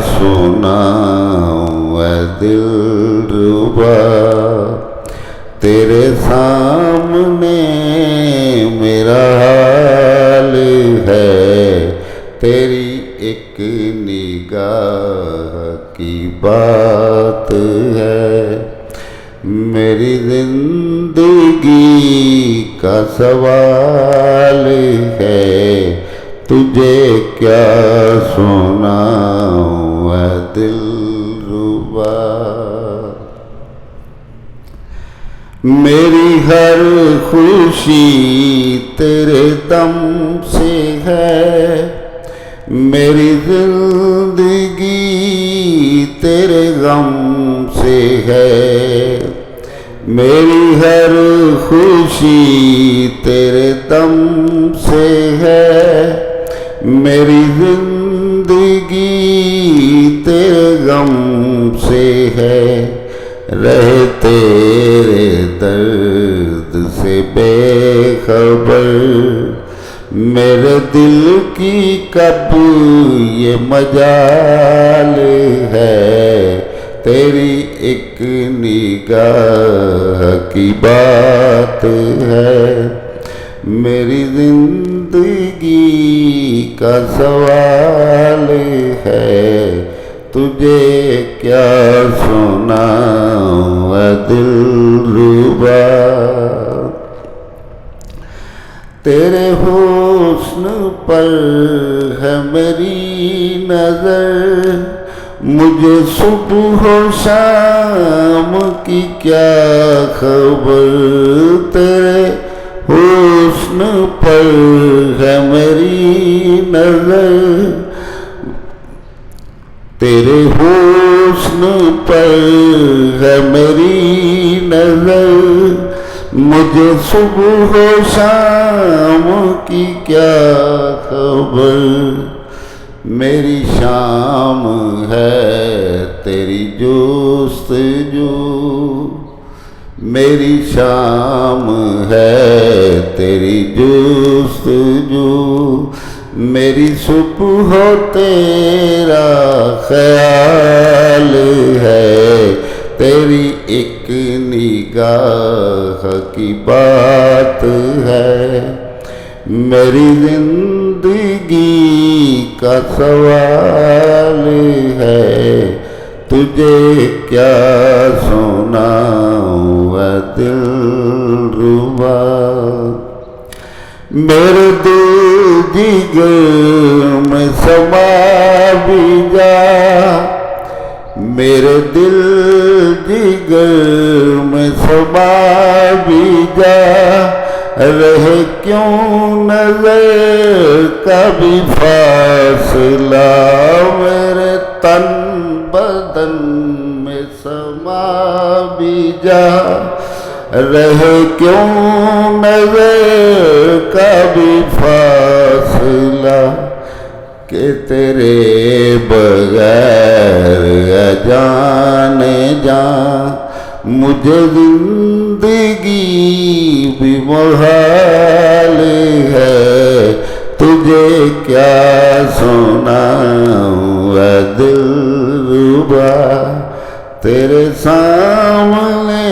सुनाऊं ऐ दिलरुबा, तेरे सामने मेरा हाल है, तेरी एक निगाह की बात है। मेरी जिंदगी का सवाल है, तुझे क्या सुनाऊं ऐ दिलरुबा। मेरी हर खुशी तेरे दम से है, मेरी जिंदगी तेरे गम से है। मेरी हर खुशी तेरे दम से है, मेरी जिंदगी तेरे गम से है। रहे तेरे दर्द से बेखबर, मेरे दिल की कब ये मजाल है, तेरी एक निगाह की बात है। मेरी जिंदगी का सवाल है, तुझे क्या सुनाऊं ऐ दिलरुबा। तेरे हुस्न पर है मेरी नजर, मुझे सुबह शाम की क्या खबर। तेरे हुस्न पर है मेरी नजर, तेरे हुस्न पर है मेरी नजर, मुझे सुबह शाम की क्या खबर। मेरी शाम है तेरी जुस्तजू, मेरी शाम है तेरी जुस्तजू। मेरी सुबह तेरा ख्याल है, तेरी एक निगाह की बात है। मेरी जिंदगी का सवाल है, तुझे क्या सुनाऊं ऐ दिलरुबा। मेरे दिल जिगर में समा भी जा, मेरे दिल जिगर में समा भी जा। रहे क्यों नजर का भी फासला, मेरे तन बदन में समा भी जा। रहे क्यों नजर का भी फासला, कि तेरे बगैर जाने जा। मुझे जिंदगी भी मुहाल है, तुझे क्या सुनाऊं ऐ दिलरुबा। तेरे सामने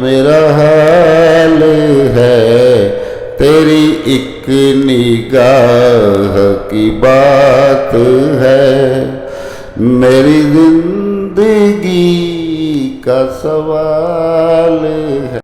मेरा हाल है, तेरी एक निगाह की बात है। मेरी जिंदगी का सवाल है।